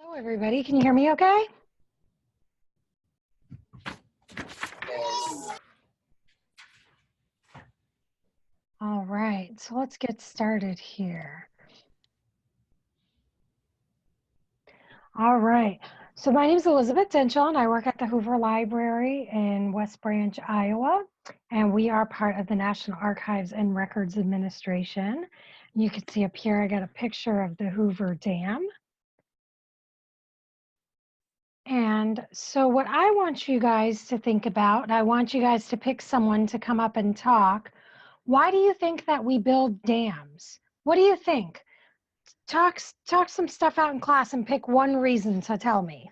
Hello, everybody. Can you hear me okay? All right, so let's get started here. All right, so my name is Elizabeth Denchel, and I work at the Hoover Library in West Branch, Iowa, and we are part of the National Archives and Records Administration. You can see up here, I got a picture of the Hoover Dam. And so what I want you guys to think about, I want you guys to pick someone to come up and talk. Why do you think that we build dams? What do you think? Talk some stuff out in class and pick one reason to tell me.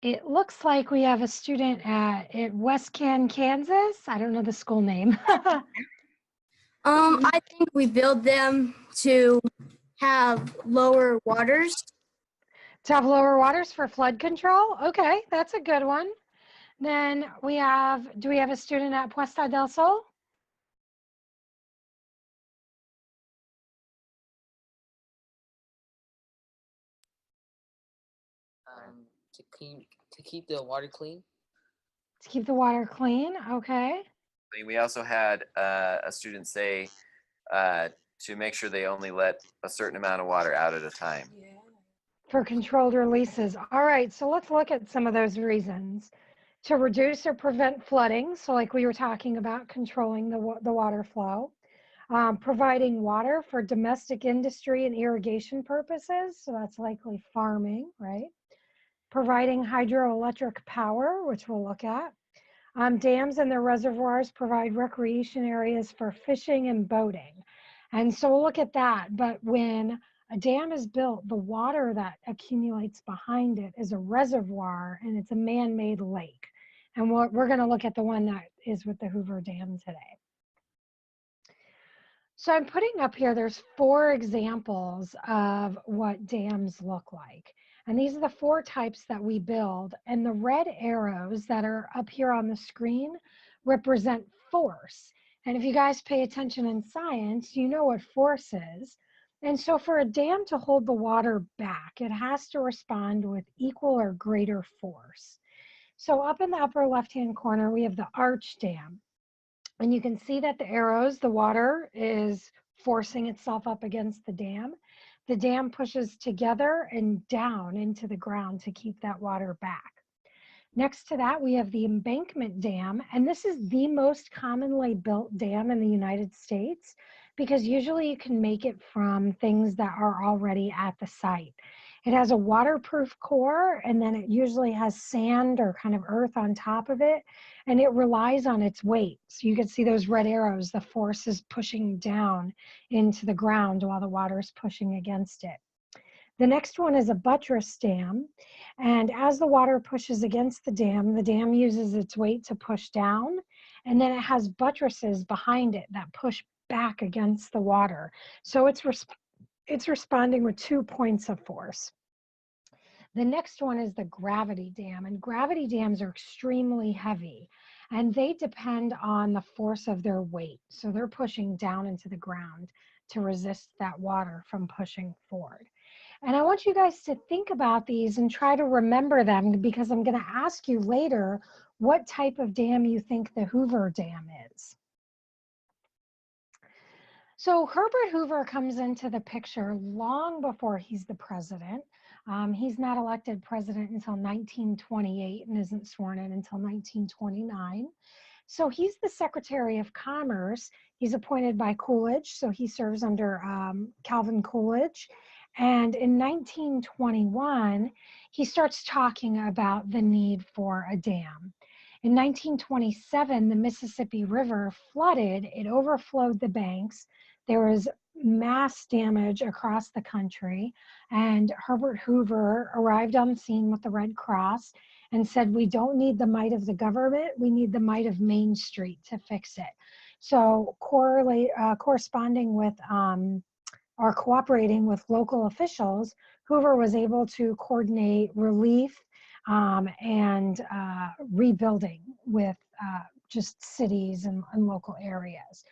It looks like we have a student at West Can, Kansas. I don't know the school name. I think we build them to have lower waters. To have lower waters for flood control? Okay, that's a good one. Then we have, do we have a student at Puesta del Sol? To keep the water clean. To keep the water clean, okay. We also had a student say to make sure they only let a certain amount of water out at a time. Yeah. For controlled releases. All right, so let's look at some of those reasons. To reduce or prevent flooding, so like we were talking about, controlling the water flow. Providing water for domestic industry and irrigation purposes, so that's likely farming, right? Providing hydroelectric power, which we'll look at. Dams and their reservoirs provide recreation areas for fishing and boating. And so we'll look at that, but when a dam is built, the water that accumulates behind it is a reservoir and it's a man-made lake. And we're gonna look at the one that is with the Hoover Dam today. So I'm putting up here, there's 4 examples of what dams look like. And these are the 4 types that we build. And the red arrows that are up here on the screen represent force. And if you guys pay attention in science, you know what force is. And so for a dam to hold the water back, it has to respond with equal or greater force. So up in the upper left-hand corner, we have the arch dam. And you can see that the arrows, the water is forcing itself up against the dam. The dam pushes together and down into the ground to keep that water back. Next to that, we have the embankment dam, and this is the most commonly built dam in the United States because usually you can make it from things that are already at the site. It has a waterproof core, and then it usually has sand or kind of earth on top of it, and it relies on its weight. So you can see those red arrows, the force is pushing down into the ground while the water is pushing against it. The next one is a buttress dam, and as the water pushes against the dam uses its weight to push down, and then it has buttresses behind it that push back against the water. So it's responding with 2 points of force. The next one is the gravity dam, and gravity dams are extremely heavy, and they depend on the force of their weight. So they're pushing down into the ground to resist that water from pushing forward. And I want you guys to think about these and try to remember them because I'm going to ask you later what type of dam you think the Hoover Dam is. So Herbert Hoover comes into the picture long before he's the president. He's not elected president until 1928 and isn't sworn in until 1929. So he's the Secretary of Commerce. He's appointed by Coolidge, so he serves under Calvin Coolidge. And in 1921, he starts talking about the need for a dam. In 1927, the Mississippi River flooded. It overflowed the banks. There was mass damage across the country, and Herbert Hoover arrived on scene with the Red Cross and said, we don't need the might of the government, we need the might of Main Street to fix it. So corresponding with or cooperating with local officials, Hoover was able to coordinate relief and rebuilding with just cities and local areas.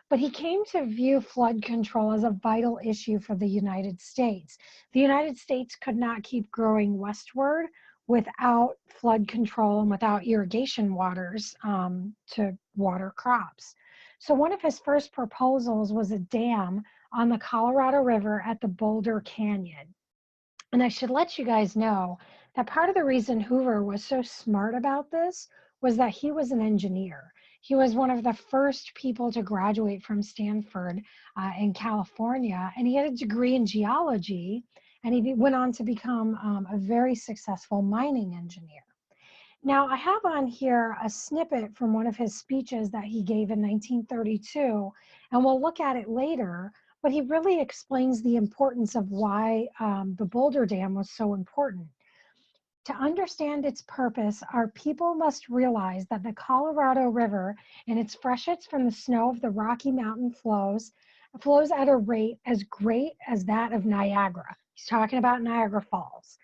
But he came to view flood control as a vital issue for the United States. The United States could not keep growing westward without flood control and without irrigation waters to water crops. So one of his first proposals was a dam on the Colorado River at the Boulder Canyon. And I should let you guys know that part of the reason Hoover was so smart about this was that he was an engineer. He was one of the first people to graduate from Stanford in California, and he had a degree in geology, and he went on to become a very successful mining engineer. Now, I have on here a snippet from one of his speeches that he gave in 1932, and we'll look at it later, but he really explains the importance of why the Boulder Dam was so important. To understand its purpose, our people must realize that the Colorado River and its freshets from the snow of the Rocky Mountain flows at a rate as great as that of Niagara. He's talking about Niagara Falls.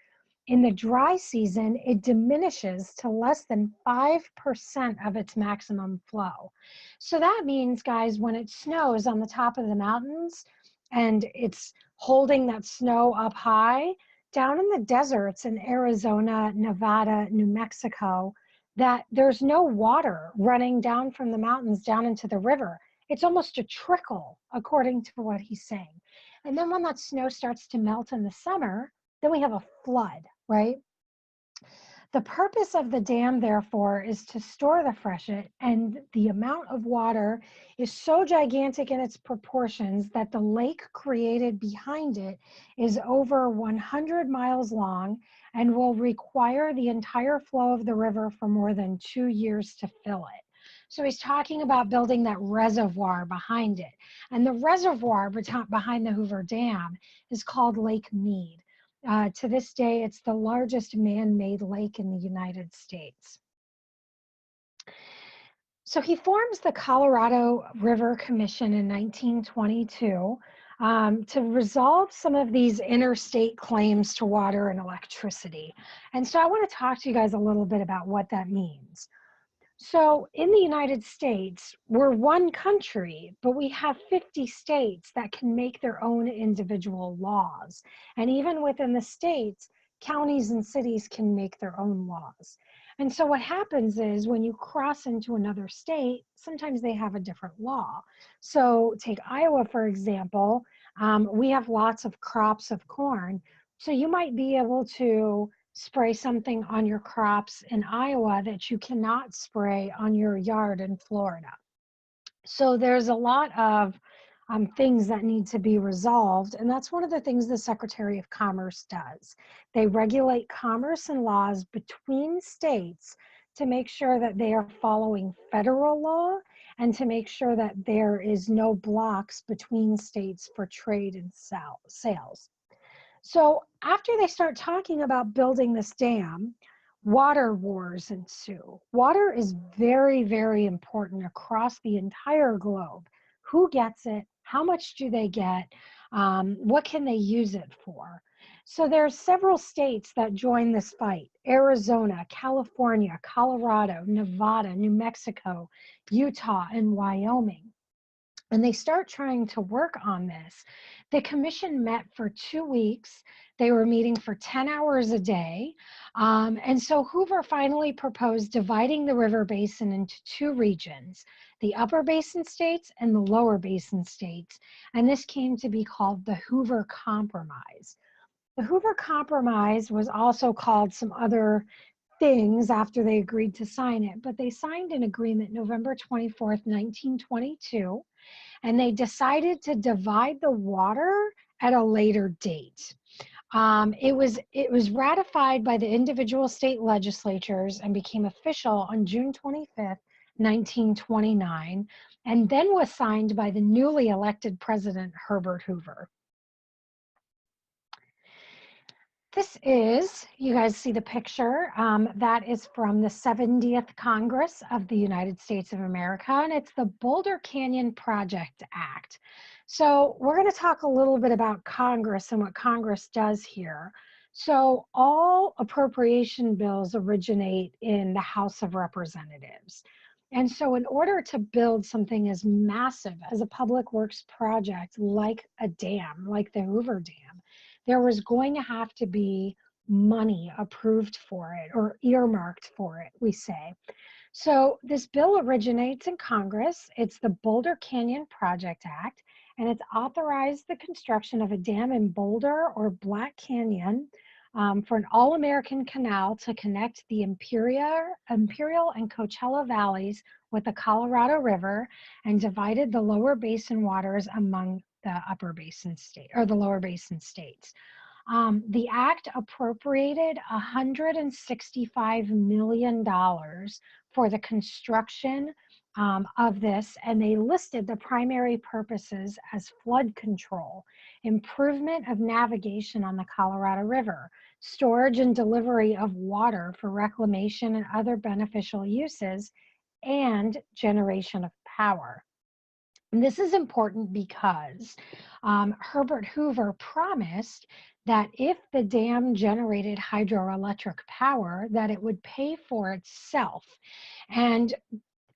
In the dry season, it diminishes to less than 5% of its maximum flow. So that means, guys, when it snows on the top of the mountains and it's holding that snow up high, down in the deserts in Arizona, Nevada, New Mexico, that there's no water running down from the mountains down into the river. It's almost a trickle, according to what he's saying. And then when that snow starts to melt in the summer, then we have a flood, right? The purpose of the dam, therefore, is to store the freshet, and the amount of water is so gigantic in its proportions that the lake created behind it is over 100 miles long and will require the entire flow of the river for more than 2 years to fill it. So he's talking about building that reservoir behind it. And the reservoir behind the Hoover Dam is called Lake Mead. To this day, it's the largest man-made lake in the United States. So he forms the Colorado River Commission in 1922 to resolve some of these interstate claims to water and electricity. And so I want to talk to you guys a little bit about what that means. So in the United States, we're one country, but we have 50 states that can make their own individual laws. And even within the states, counties and cities can make their own laws. And so what happens is when you cross into another state, sometimes they have a different law. So take Iowa, for example, we have lots of crops of corn. So you might be able to spray something on your crops in Iowa that you cannot spray on your yard in Florida. So there's a lot of things that need to be resolved, and that's one of the things the Secretary of Commerce does. They regulate commerce and laws between states to make sure that they are following federal law and to make sure that there is no blocks between states for trade and sales. So after they start talking about building this dam, water wars ensue. Water is very, very important across the entire globe. Who gets it? How much do they get? What can they use it for? So there are several states that join this fight: Arizona, California, Colorado, Nevada, New Mexico, Utah, and Wyoming. And they start trying to work on this. The commission met for 2 weeks. They were meeting for 10 hours a day. And so Hoover finally proposed dividing the river basin into 2 regions, the upper basin states and the lower basin states. And this came to be called the Hoover Compromise. The Hoover Compromise was also called some other things after they agreed to sign it, but they signed an agreement November 24th, 1922, and they decided to divide the water at a later date. It was ratified by the individual state legislatures and became official on June 25th, 1929, and then was signed by the newly elected president, Herbert Hoover. This is, you guys see the picture, that is from the 70th Congress of the United States of America, and it's the Boulder Canyon Project Act. So we're going to talk a little bit about Congress and what Congress does here. So all appropriation bills originate in the House of Representatives. And so in order to build something as massive as a public works project like a dam, like the Hoover Dam, there was going to have to be money approved for it or earmarked for it, we say. So this bill originates in Congress. It's the Boulder Canyon Project Act, and it's authorized the construction of a dam in Boulder or Black Canyon for an all-American canal to connect the Imperial and Coachella valleys with the Colorado River, and divided the lower basin waters among the upper basin state or the lower basin states. The act appropriated $165 million for the construction of this, and they listed the primary purposes as flood control, improvement of navigation on the Colorado River, storage and delivery of water for reclamation and other beneficial uses, and generation of power. And this is important because Herbert Hoover promised that if the dam generated hydroelectric power, that it would pay for itself. And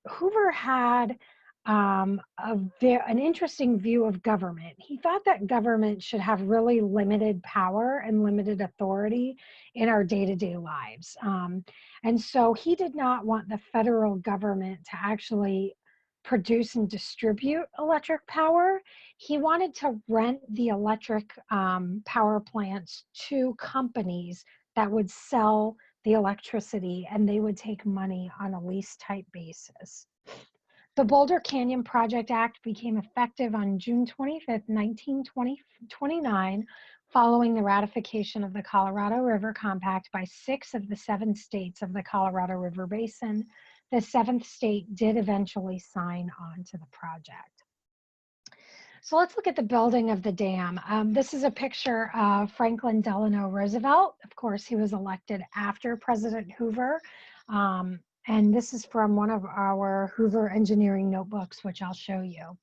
Hoover had an interesting view of government. He thought that government should have really limited power and limited authority in our day-to-day lives. And so he did not want the federal government to actually produce and distribute electric power. He wanted to rent the electric power plants to companies that would sell the electricity, and they would take money on a lease type basis. The Boulder Canyon Project Act became effective on June 25th, 1929, following the ratification of the Colorado River Compact by 6 of the 7 states of the Colorado River Basin. The 7th state did eventually sign on to the project. So let's look at the building of the dam. This is a picture of Franklin Delano Roosevelt. Of course, he was elected after President Hoover. And this is from one of our Hoover engineering notebooks, which I'll show you.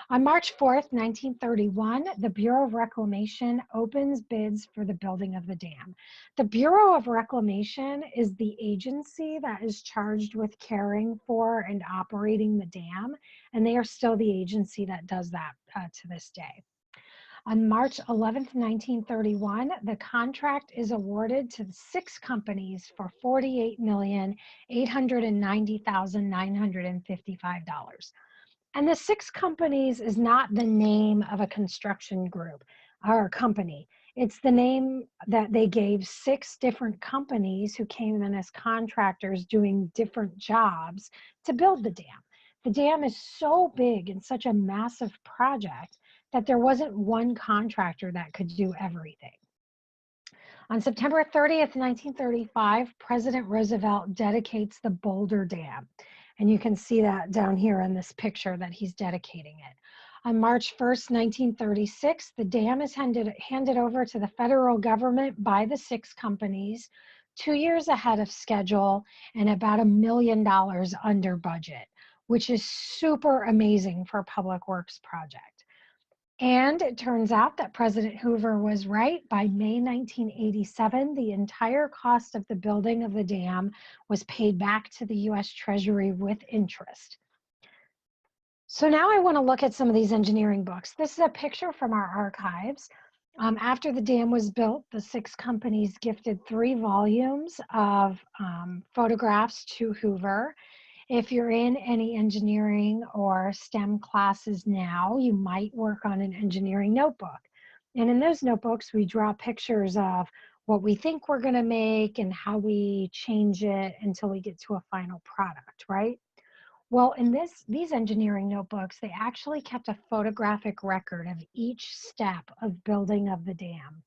On March 4th, 1931, the Bureau of Reclamation opens bids for the building of the dam. The Bureau of Reclamation is the agency that is charged with caring for and operating the dam, and they are still the agency that does that to this day. On March 11th, 1931, the contract is awarded to 6 companies for $48,890,955. And the 6 companies is not the name of a construction group or company. It's the name that they gave 6 different companies who came in as contractors doing different jobs to build the dam. The dam is so big and such a massive project that there wasn't one contractor that could do everything. On September 30th, 1935, President Roosevelt dedicates the Boulder Dam. And you can see that down here in this picture that he's dedicating it. On March 1st, 1936, the dam is handed over to the federal government by the 6 companies, 2 years ahead of schedule and about $1 million under budget, which is super amazing for a public works project. And it turns out that President Hoover was right. By May 1987, the entire cost of the building of the dam was paid back to the US Treasury with interest. So now I want to look at some of these engineering books. This is a picture from our archives. After the dam was built, the 6 companies gifted 3 volumes of photographs to Hoover. If you're in any engineering or STEM classes now, you might work on an engineering notebook. And in those notebooks, we draw pictures of what we think we're going to make and how we change it until we get to a final product, right? Well, in these engineering notebooks, they actually kept a photographic record of each step of building of the dam.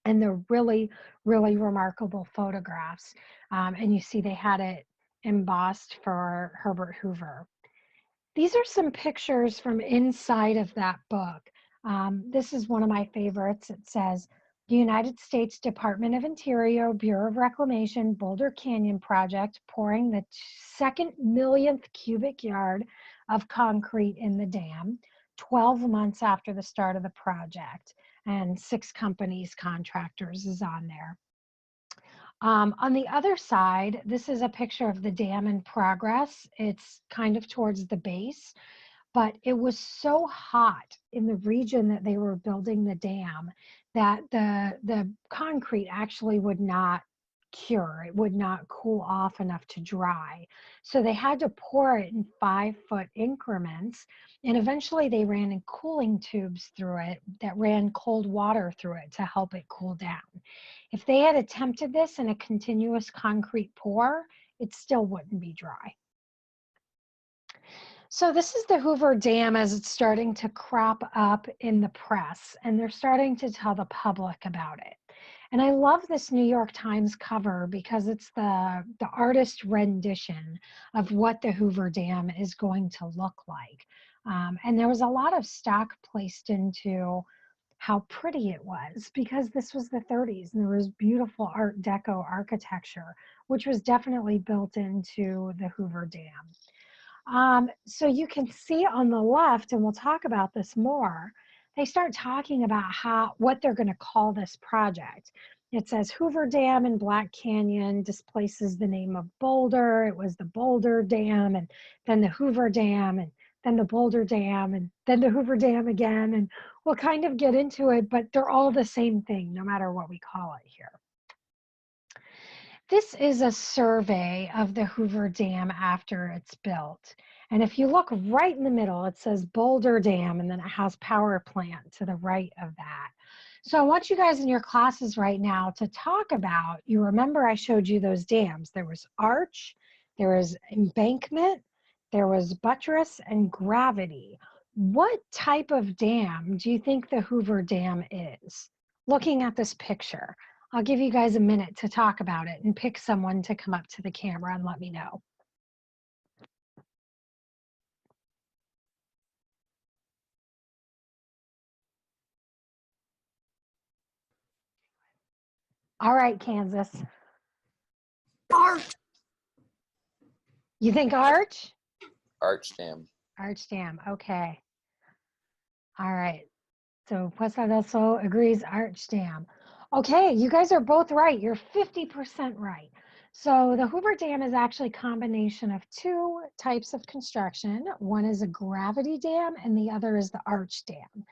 And they're really, really remarkable photographs. And you see they had it embossed for Herbert Hoover. These are some pictures from inside of that book. This is one of my favorites. It says, the United States Department of Interior, Bureau of Reclamation, Boulder Canyon Project, pouring the 2nd millionth cubic yard of concrete in the dam, 12 months after the start of the project. And 6 companies, contractors is on there. On the other side, this is a picture of the dam in progress. It's kind of towards the base, but it was so hot in the region that they were building the dam that the concrete actually would not cure. It would not cool off enough to dry. So they had to pour it in 5-foot increments. And eventually they ran in cooling tubes through it that ran cold water through it to help it cool down. If they had attempted this in a continuous concrete pour, it still wouldn't be dry. So this is the Hoover Dam as it's starting to crop up in the press, and they're starting to tell the public about it. And I love this New York Times cover because it's the artist rendition of what the Hoover Dam is going to look like. And there was a lot of stock placed into how pretty it was because this was the 30s and there was beautiful Art Deco architecture, which was definitely built into the Hoover Dam. So you can see on the left, and we'll talk about this more, they start talking about what they're going to call this project. It says Hoover Dam in Black Canyon displaces the name of Boulder. It was the Boulder Dam, and then the Hoover Dam, and then the Boulder Dam, and then the Hoover Dam again. And we'll kind of get into it, but they're all the same thing, no matter what we call it here. This is a survey of the Hoover Dam after it's built. And if you look right in the middle, it says Boulder Dam, and then it has power plant to the right of that. So I want you guys in your classes right now to talk about, you remember I showed you those dams. There was arch, there was embankment, there was buttress, and gravity. What type of dam do you think the Hoover Dam is? Looking at this picture. I'll give you guys a minute to talk about it and pick someone to come up to the camera and let me know. All right, Kansas. Arch. You think arch? Arch dam. Arch dam, okay. All right, so Puesta del Sol agrees arch dam. Okay, you guys are both right. You're 50% right. So the Hoover Dam is actually a combination of two types of construction. One is a gravity dam and the other is the arch dam.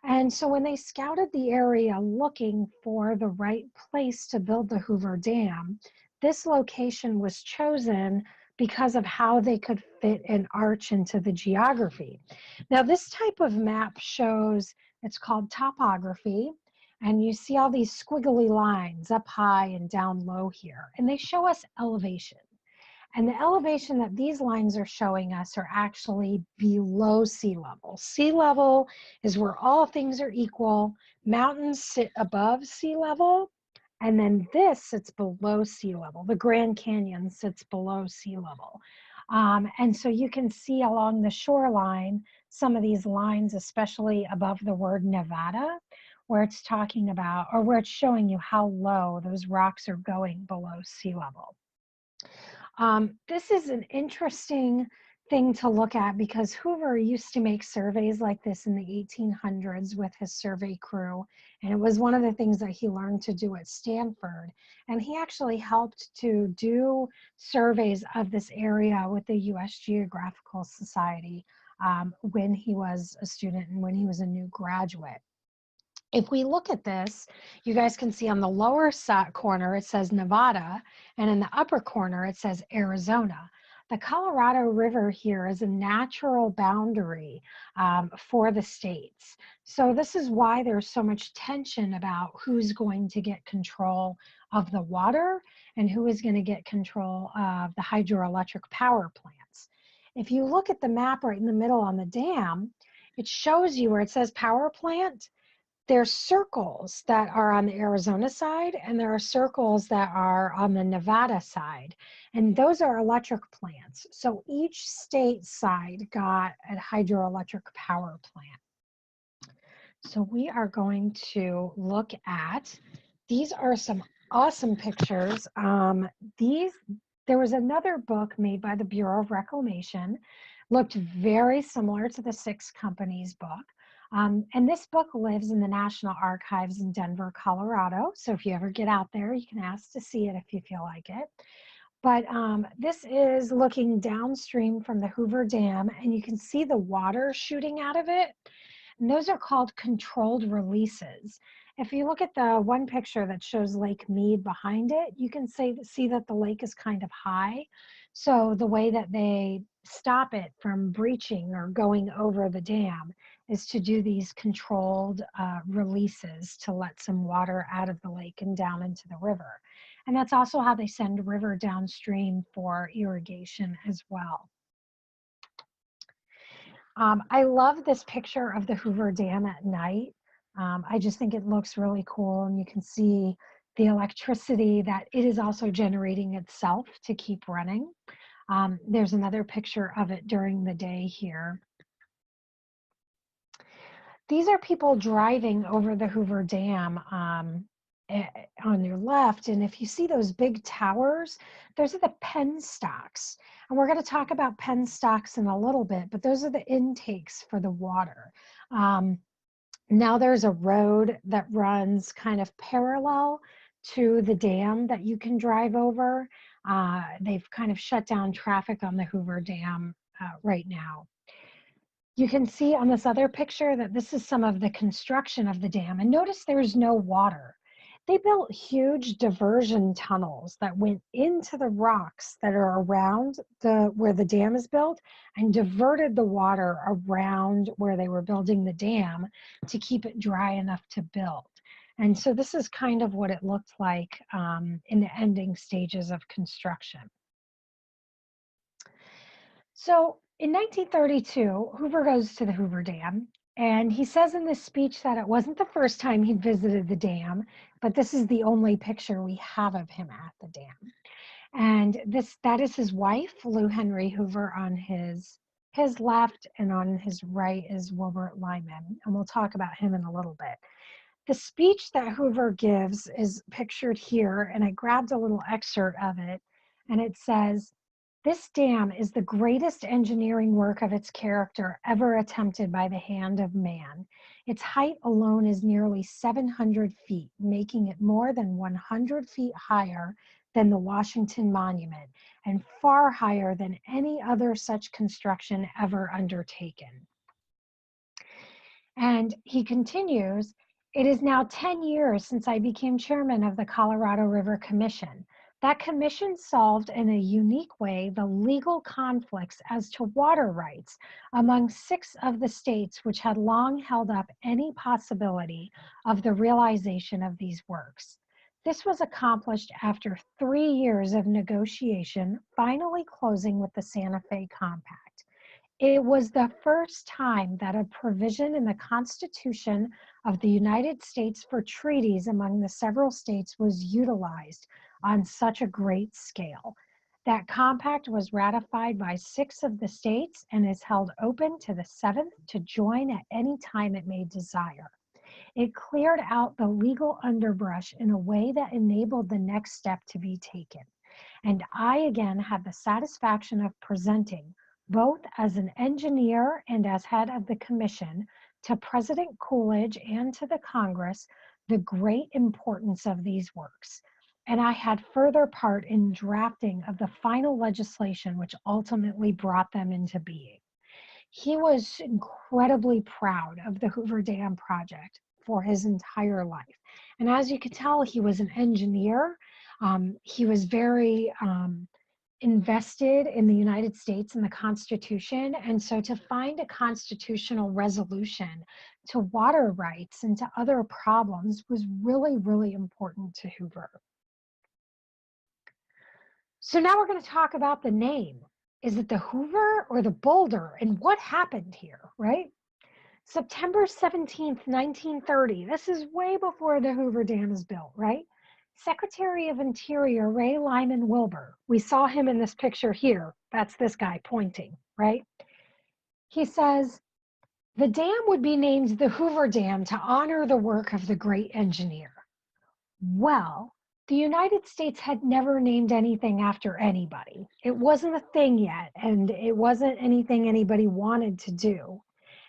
And so when they scouted the area looking for the right place to build the Hoover Dam, this location was chosen because of how they could fit an arch into the geography. Now this type of map shows, it's called topography, and you see all these squiggly lines up high and down low here, and they show us elevation. And the elevation that these lines are showing us are actually below sea level. Sea level is where all things are equal. Mountains sit above sea level, and then this sits below sea level. The Grand Canyon sits below sea level. And so you can see along the shoreline some of these lines, especially above the word Nevada, where it's talking about, or where it's showing you how low those rocks are going below sea level. This is an interesting thing to look at because Hoover used to make surveys like this in the 1800s with his survey crew. And it was one of the things that he learned to do at Stanford. And he actually helped to do surveys of this area with the US Geographical Society when he was a student and when he was a new graduate. If we look at this, you guys can see on the lower corner, it says Nevada, and in the upper corner, it says Arizona. The Colorado River here is a natural boundary for the states. So this is why there's so much tension about who's going to get control of the water and who is going to get control of the hydroelectric power plants. If you look at the map right in the middle on the dam, it shows you where it says power plant. There's circles that are on the Arizona side and there are circles that are on the Nevada side. And those are electric plants. So each state side got a hydroelectric power plant. So we are going to look at, these are some awesome pictures. There was another book made by the Bureau of Reclamation, looked very similar to the 6 Companies book. And this book lives in the National Archives in Denver, Colorado. So if you ever get out there, you can ask to see it if you feel like it. But this is looking downstream from the Hoover Dam, and you can see the water shooting out of it. And those are called controlled releases. If you look at the one picture that shows Lake Mead behind it, you can see that the lake is kind of high. So the way that they stop it from breaching or going over the dam is to do these controlled releases to let some water out of the lake and down into the river. And that's also how they send river downstream for irrigation as well. I love this picture of the Hoover Dam at night. I just think it looks really cool, and you can see the electricity that it is also generating itself to keep running. There's another picture of it during the day here. These are people driving over the Hoover Dam on your left, and if you see those big towers, those are the penstocks. And we're going to talk about penstocks in a little bit, but those are the intakes for the water. Now there's a road that runs kind of parallel to the dam that you can drive over. They've kind of shut down traffic on the Hoover Dam right now. You can see on this other picture that this is some of the construction of the dam. And notice there's no water. They built huge diversion tunnels that went into the rocks that are around where the dam is built and diverted the water around where they were building the dam to keep it dry enough to build. And so this is kind of what it looked like in the ending stages of construction. So in 1932, Hoover goes to the Hoover Dam, and he says in this speech that it wasn't the first time he'd visited the dam, but this is the only picture we have of him at the dam. And that is his wife, Lou Henry Hoover, on his left, and on his right is Wilbert Lyman, and we'll talk about him in a little bit. The speech that Hoover gives is pictured here, and I grabbed a little excerpt of it, and it says, "This dam is the greatest engineering work of its character ever attempted by the hand of man. Its height alone is nearly 700 feet, making it more than 100 feet higher than the Washington Monument, and far higher than any other such construction ever undertaken." And he continues, "It is now 10 years since I became chairman of the Colorado River Commission. That commission solved in a unique way the legal conflicts as to water rights among 6 of the states which had long held up any possibility of the realization of these works. This was accomplished after 3 years of negotiation, finally closing with the Santa Fe Compact. It was the first time that a provision in the Constitution of the United States for treaties among the several states was utilized on such a great scale. That compact was ratified by 6 of the states and is held open to the 7th to join at any time it may desire. It cleared out the legal underbrush in a way that enabled the next step to be taken. And I again had the satisfaction of presenting, both as an engineer and as head of the commission, to President Coolidge and to the Congress, the great importance of these works. And I had further part in drafting of the final legislation which ultimately brought them into being. He was incredibly proud of the Hoover Dam project for his entire life. And as you could tell, he was an engineer. He was very invested in the United States and the Constitution. And so to find a constitutional resolution to water rights and to other problems was really, really important to Hoover. So now we're going to talk about the name. Is it the Hoover or the Boulder, and what happened here, right? September 17th, 1930. This is way before the Hoover Dam is built, right? Secretary of Interior Ray Lyman Wilbur. We saw him in this picture here. That's this guy pointing, right? He says, the dam would be named the Hoover Dam to honor the work of the great engineer. Well, the United States had never named anything after anybody. It wasn't a thing yet, and it wasn't anything anybody wanted to do.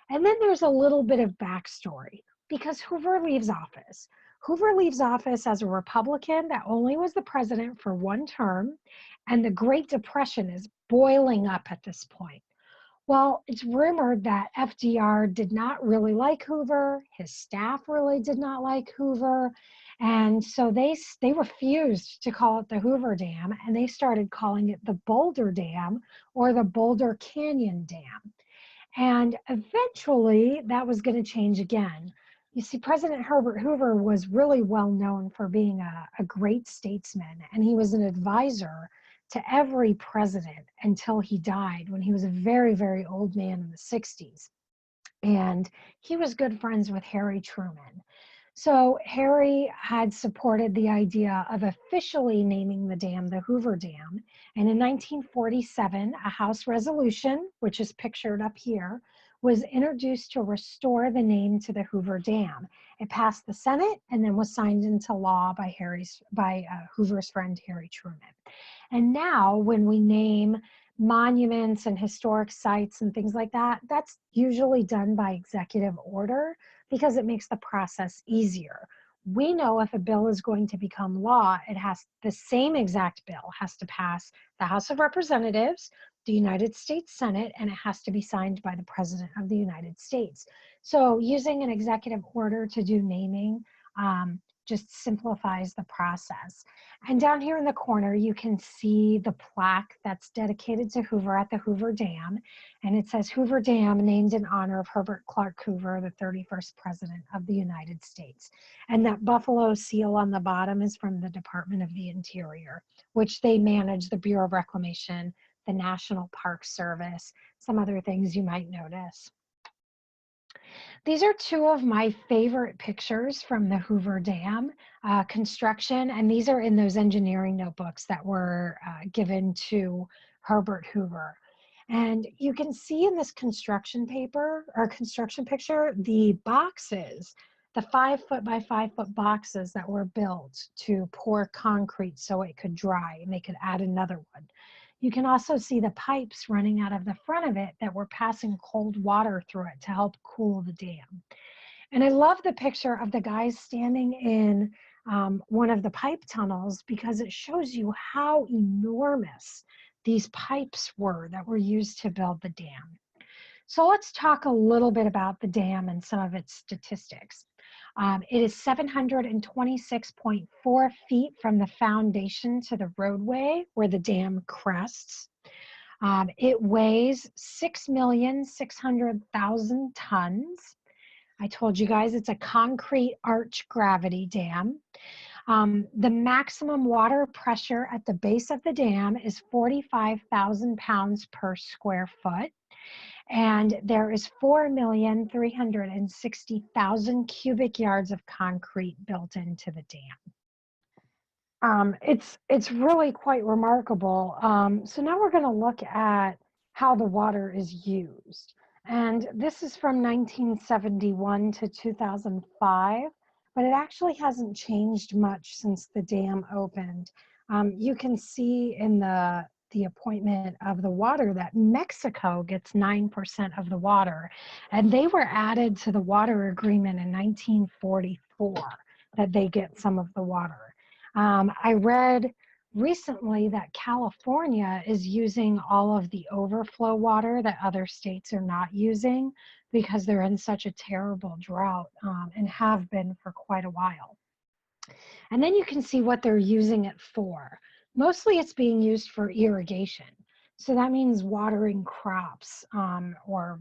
And then there's a little bit of backstory because Hoover leaves office. Hoover leaves office as a Republican that only was the president for one term, and the Great Depression is boiling up at this point. Well, it's rumored that FDR did not really like Hoover. His staff really did not like Hoover. And so they refused to call it the Hoover Dam, and they started calling it the Boulder Dam or the Boulder Canyon Dam. And eventually that was going to change again. You see, President Herbert Hoover was really well known for being a great statesman, and he was an advisor to every president until he died when he was a very, very old man in the 60s. And he was good friends with Harry Truman. So Harry had supported the idea of officially naming the dam the Hoover Dam. And in 1947, a House resolution, which is pictured up here, was introduced to restore the name to the Hoover Dam. It passed the Senate and then was signed into law by Hoover's friend Harry Truman. And now when we name monuments and historic sites and things like that, that's usually done by executive order because it makes the process easier. We know if a bill is going to become law, the same exact bill has to pass the House of Representatives, the United States Senate, and it has to be signed by the President of the United States. So using an executive order to do naming just simplifies the process. And down here in the corner, you can see the plaque that's dedicated to Hoover at the Hoover Dam. And it says Hoover Dam, named in honor of Herbert Clark Hoover, the 31st President of the United States. And that buffalo seal on the bottom is from the Department of the Interior, which they manage the Bureau of Reclamation, the National Park Service, some other things you might notice. These are two of my favorite pictures from the Hoover Dam construction, and these are in those engineering notebooks that were given to Herbert Hoover. And you can see in this construction picture, the boxes, the 5-foot by 5-foot boxes that were built to pour concrete so it could dry and they could add another one. You can also see the pipes running out of the front of it that were passing cold water through it to help cool the dam. And I love the picture of the guys standing in one of the pipe tunnels because it shows you how enormous these pipes were that were used to build the dam. So let's talk a little bit about the dam and some of its statistics. It is 726.4 feet from the foundation to the roadway where the dam crests. It weighs 6,600,000 tons. I told you guys it's a concrete arch gravity dam. The maximum water pressure at the base of the dam is 45,000 pounds per square foot. And there is 4,360,000 cubic yards of concrete built into the dam. It's really quite remarkable. So now we're going to look at how the water is used. And this is from 1971 to 2005, but it actually hasn't changed much since the dam opened. You can see in the appointment of the water that Mexico gets 9% of the water, and they were added to the water agreement in 1944 that they get some of the water. I read recently that California is using all of the overflow water that other states are not using because they're in such a terrible drought and have been for quite a while. And then you can see what they're using it for. Mostly it's being used for irrigation. So that means watering crops or,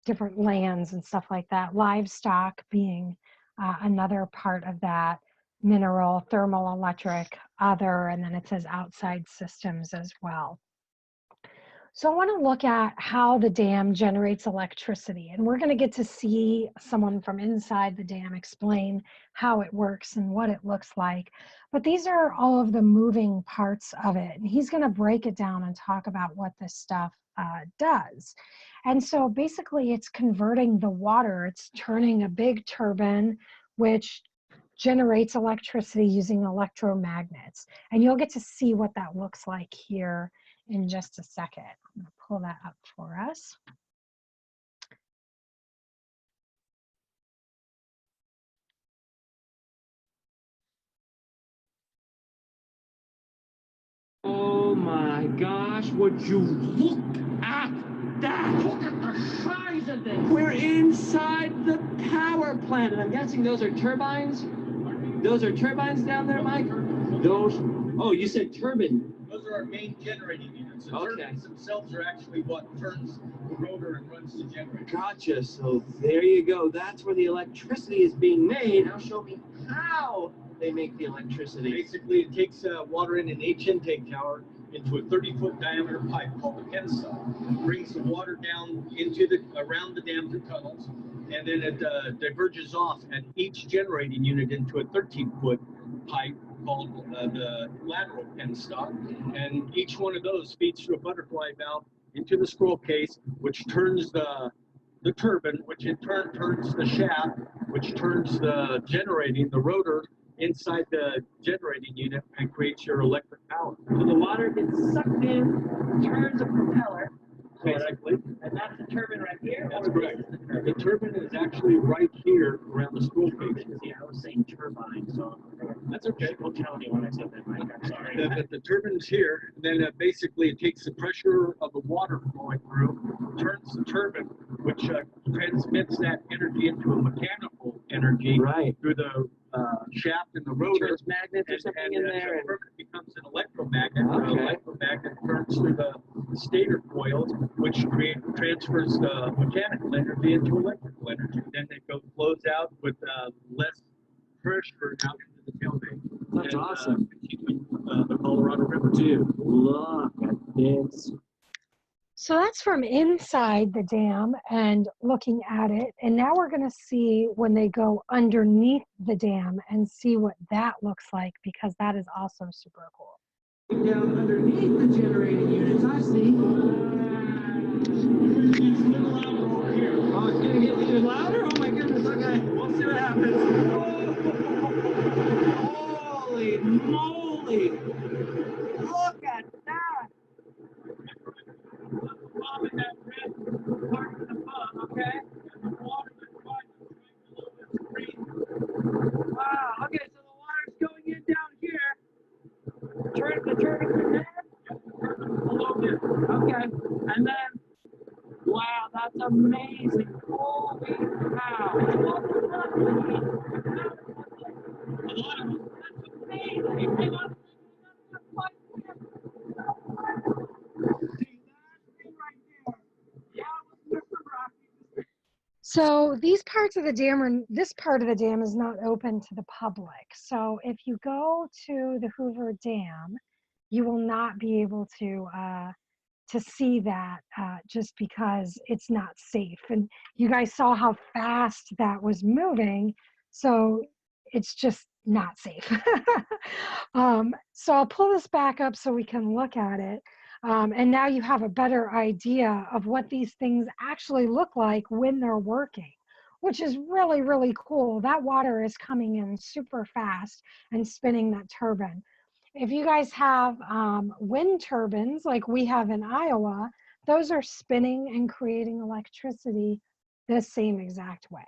different lands and stuff like that. Livestock being another part of that. Mineral, thermal, electric, other, and then it says outside systems as well. So I want to look at how the dam generates electricity, and we're going to get to see someone from inside the dam explain how it works and what it looks like. But these are all of the moving parts of it, and he's going to break it down and talk about what this stuff does. And so basically it's converting the water. It's turning a big turbine, which generates electricity using electromagnets. And you'll get to see what that looks like here in just a second. I'm going to pull that up for us. Oh my gosh, would you look at that? Look at the size of this. We're inside the power plant, and I'm guessing those are turbines? Those are turbines down there, Mike? Those, oh, you said turbine. Those are our main generating units. The Okay. turbines themselves are actually what turns the rotor and runs the generator. Gotcha, so there you go. That's where the electricity is being made. Now show me how they make the electricity. Basically, it takes water in an H intake tower into a 30-foot diameter pipe called a penstock. It brings the water down into around the dam through tunnels, and then it diverges off at each generating unit into a 13-foot pipe called the lateral penstock, and each one of those feeds through a butterfly valve into the scroll case, which turns the turbine, which in turn turns the shaft, which turns the rotor inside the generating unit and creates your electric power. So the water gets sucked in, turns a propeller, basically, and that's the turbine right here? That's correct. The turbine is actually right here around the scroll case. See, I was saying turbine, so That's okay. Don't tell me when I said that, Mike. I'm sorry. The turbine's here, and then basically it takes the pressure of the water flowing through, turns the turbine, which transmits that energy into a mechanical energy Right. through the shaft and the rotor. Turns magnets or something in there. The turbine becomes an electromagnet. Okay. The electromagnet turns through the stator coils, which transfers the mechanical energy into electrical energy. Then it flows out with less pressure out into the tailgate. That's awesome. Continuing the Colorado River. Dude, look at this. So that's from inside the dam and looking at it. And now we're going to see when they go underneath the dam and see what that looks like, because that is also super cool. Down underneath the generating units, I see. Oh, it's gonna get even louder? Oh my goodness, okay. We'll see what happens. Oh, holy moly! Look at that! Above in that red part above, okay? And the water that's right below the screen. Wow, okay, so the water's going in down here. Turn the turbine there, a little bit. Okay, and then, wow, that's amazing. Holy cow. That's amazing. So these parts of the dam are, this part of the dam is not open to the public. So if you go to the Hoover Dam, you will not be able to see that just because it's not safe. And you guys saw how fast that was moving, so it's just not safe. So I'll pull this back up so we can look at it. And now you have a better idea of what these things actually look like when they're working, which is really, really cool. That water is coming in super fast and spinning that turbine. If you guys have wind turbines like we have in Iowa, those are spinning and creating electricity the same exact way.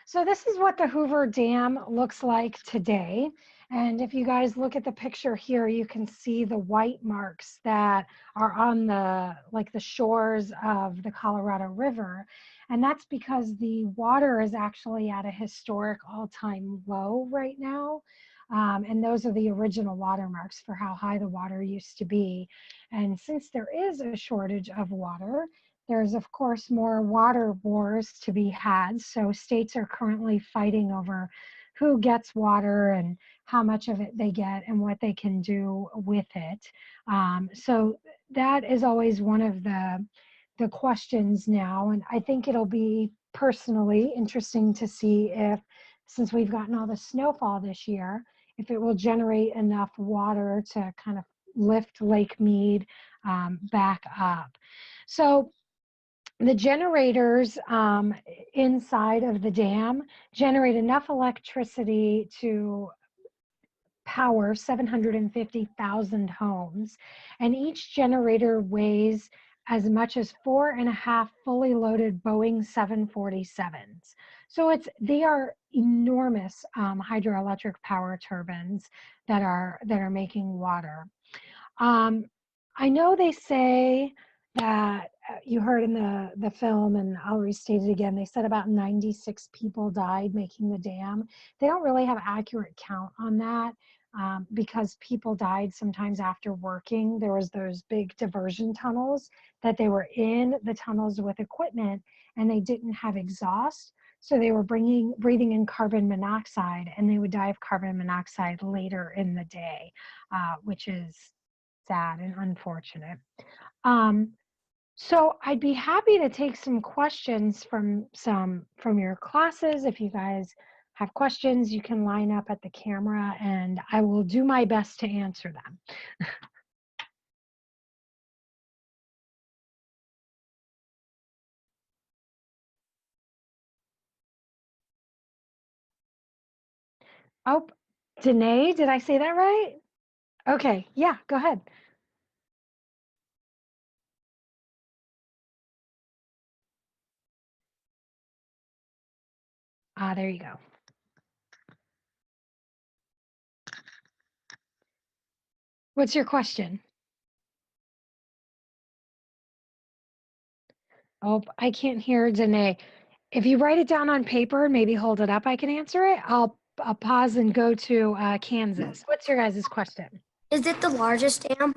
So this is what the Hoover Dam looks like today. And if you guys look at the picture here, you can see the white marks that are on the shores of the Colorado River. And that's because the water is actually at a historic all-time low right now. And those are the original watermarks for how high the water used to be. And since there is a shortage of water, there's of course more water wars to be had. So states are currently fighting over who gets water and how much of it they get and what they can do with it. So that is always one of the questions now. And I think it'll be personally interesting to see if, since we've gotten all the snowfall this year, if it will generate enough water to kind of lift Lake Mead back up. So the generators inside of the dam generate enough electricity to power 750,000 homes, and each generator weighs as much as 4.5 fully loaded Boeing 747s. So they are enormous hydroelectric power turbines that are making water. I know they say that you heard in the film, and I'll restate it again, they said about 96 people died making the dam. They don't really have accurate count on that because people died sometimes after working. There was those big diversion tunnels that they were in the tunnels with equipment, and they didn't have exhaust. So they were breathing in carbon monoxide, and they would die of carbon monoxide later in the day, which is sad and unfortunate. So I'd be happy to take some questions from your classes. If you guys have questions, you can line up at the camera and I will do my best to answer them. Oh, Danae, did I say that right? Okay, yeah, go ahead. There you go. What's your question? Oh, I can't hear Danae. If you write it down on paper and maybe hold it up, I can answer it. I'll pause and go to Kansas. What's your guys' question? Is it the largest dam?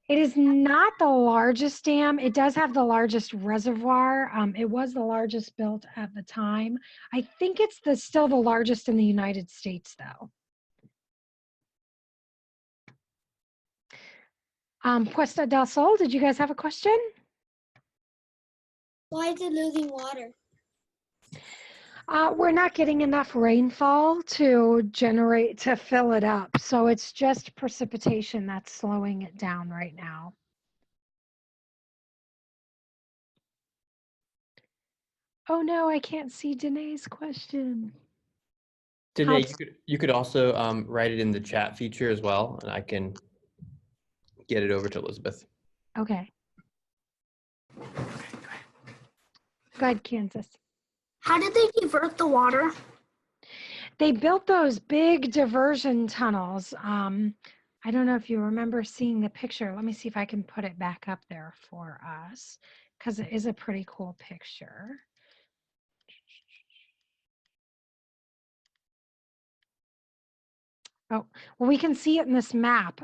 It is not the largest dam. It does have the largest reservoir. It was the largest built at the time. I think it's still the largest in the United States, though. Puesta del Sol, did you guys have a question? Why is it losing water? We're not getting enough rainfall to fill it up. So it's just precipitation that's slowing it down right now. Oh no, I can't see Danae's question. Danae, you could also write it in the chat feature as well, and I can get it over to Elizabeth. Okay. Go ahead, Kansas. How did they divert the water? They built those big diversion tunnels. I don't know if you remember seeing the picture. Let me see if I can put it back up there for us, because it is a pretty cool picture. Oh, well, we can see it in this map.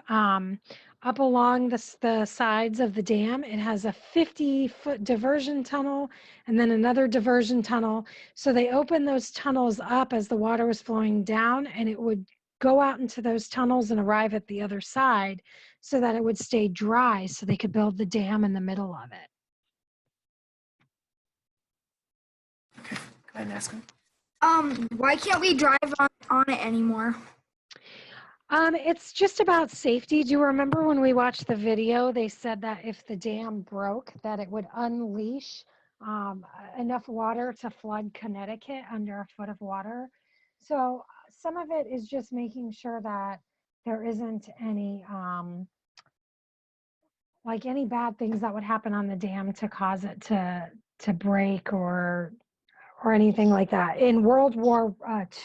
Up along the sides of the dam, it has a 50-foot diversion tunnel and then another diversion tunnel. So they opened those tunnels up as the water was flowing down, and it would go out into those tunnels and arrive at the other side so that it would stay dry so they could build the dam in the middle of it. Okay, go ahead and ask him. Why can't we drive on it anymore? It's just about safety. Do you remember when we watched the video, they said that if the dam broke, that it would unleash enough water to flood Connecticut under a foot of water. So some of it is just making sure that there isn't any like any bad things that would happen on the dam to cause it to break or anything like that. In World War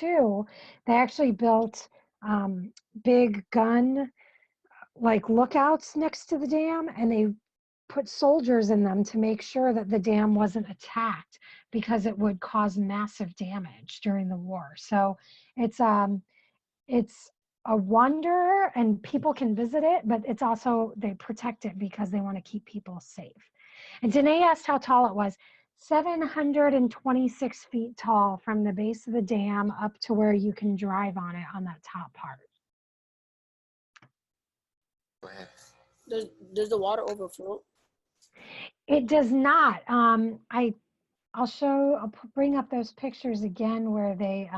II, they actually built big gun like lookouts next to the dam, and they put soldiers in them to make sure that the dam wasn't attacked because it would cause massive damage during the war. So it's a wonder, and people can visit it, but it's also, they protect it because they want to keep people safe. And Danae asked how tall it was. 726 feet tall from the base of the dam up to where you can drive on it on that top part. Go ahead. Does the water overflow? It does not. I'll bring up those pictures again where they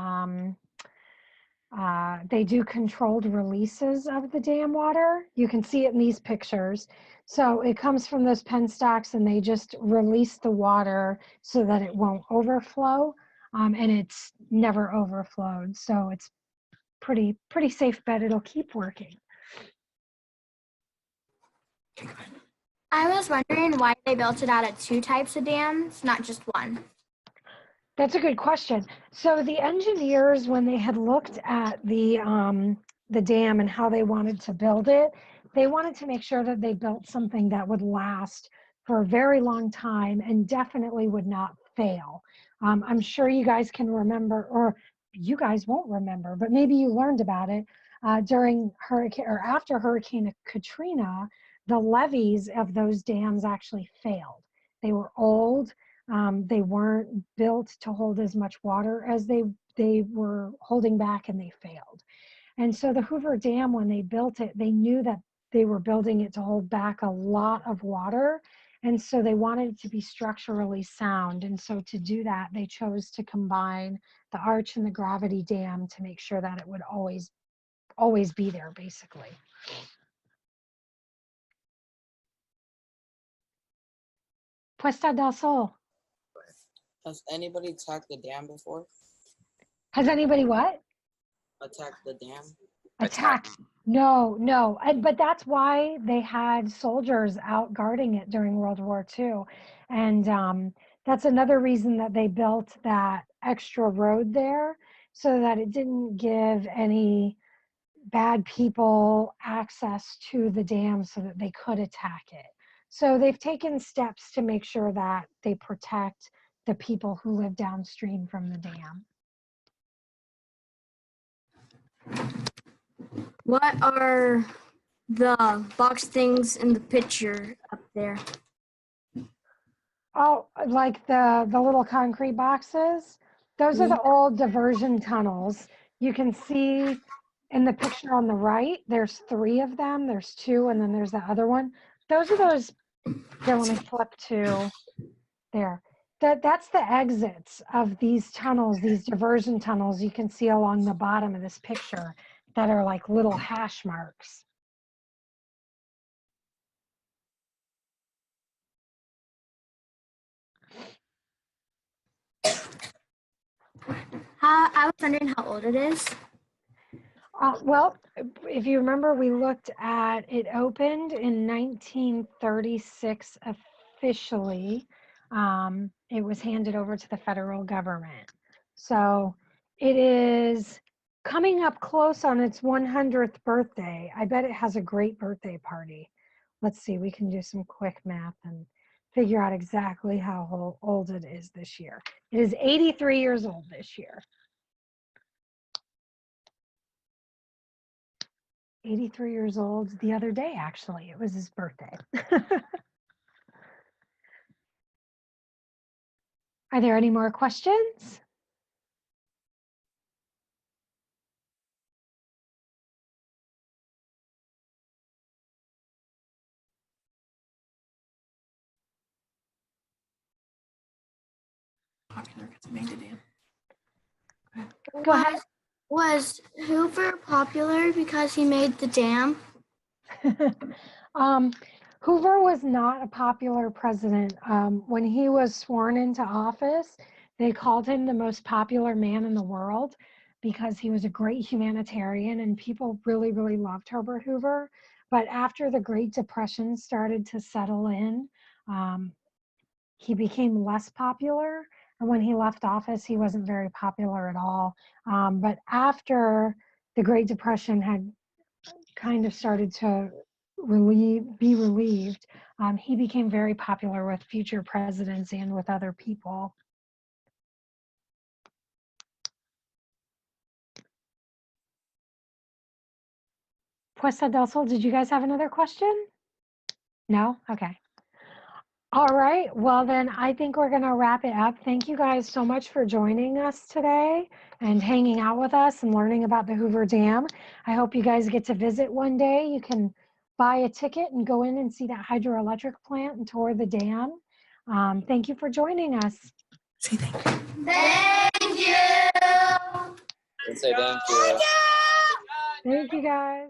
do controlled releases of the dam water. You can see it in these pictures. So it comes from those penstocks, and they just release the water so that it won't overflow, and it's never overflowed. So it's pretty safe bet it'll keep working. Okay, go ahead. I was wondering why they built it out of 2 types of dams, not just one. That's a good question. So the engineers, when they had looked at the dam and how they wanted to build it, they wanted to make sure that they built something that would last for a very long time and definitely would not fail. I'm sure you guys can remember, or you guys won't remember, but maybe you learned about it during hurricane or after Hurricane Katrina. The levees of those dams actually failed. They were old. They weren't built to hold as much water as they were holding back, and they failed. And so the Hoover Dam, when they built it, they knew that they were building it to hold back a lot of water. And so they wanted it to be structurally sound. And so to do that, they chose to combine the arch and the gravity dam to make sure that it would always be there, basically. Puesta del Sol. Has anybody attacked the dam before? Has anybody what? Attacked the dam? Attacked. No. But that's why they had soldiers out guarding it during World War II. And that's another reason that they built that extra road there, so that it didn't give any bad people access to the dam so that they could attack it. So they've taken steps to make sure that they protect the people who live downstream from the dam. What are the box things in the picture up there? Oh, like the little concrete boxes? Those are the old diversion tunnels. You can see in the picture on the right, there's 3 of them. There's 2, and then there's the other one. Those are those, here, let me flip to there. That's the exits of these tunnels, these diversion tunnels you can see along the bottom of this picture that are like little hash marks. I was wondering how old it is. Well, if you remember, we looked at it opened in 1936 officially. It was handed over to the federal government. So it is coming up close on its 100th birthday. I bet it has a great birthday party. Let's see, we can do some quick math and figure out exactly how old it is this year. It is 83 years old this year. 83 years old the other day, actually. It was his birthday. Are there any more questions? Go ahead. Was Hoover popular because he made the dam? Hoover was not a popular president. When he was sworn into office, they called him the most popular man in the world because he was a great humanitarian, and people really, really loved Herbert Hoover. But after the Great Depression started to settle in, he became less popular. And when he left office, he wasn't very popular at all. But after the Great Depression had kind of started to be relieved, he became very popular with future presidents and with other people. Puesta del Sol, did you guys have another question? No? Okay. All right, well then I think we're gonna wrap it up. Thank you guys so much for joining us today and hanging out with us and learning about the Hoover Dam. I hope you guys get to visit one day. You can buy a ticket and go in and see that hydroelectric plant and tour the dam. Thank you for joining us. Say thank you. Thank you. Say thank you. Thank you guys.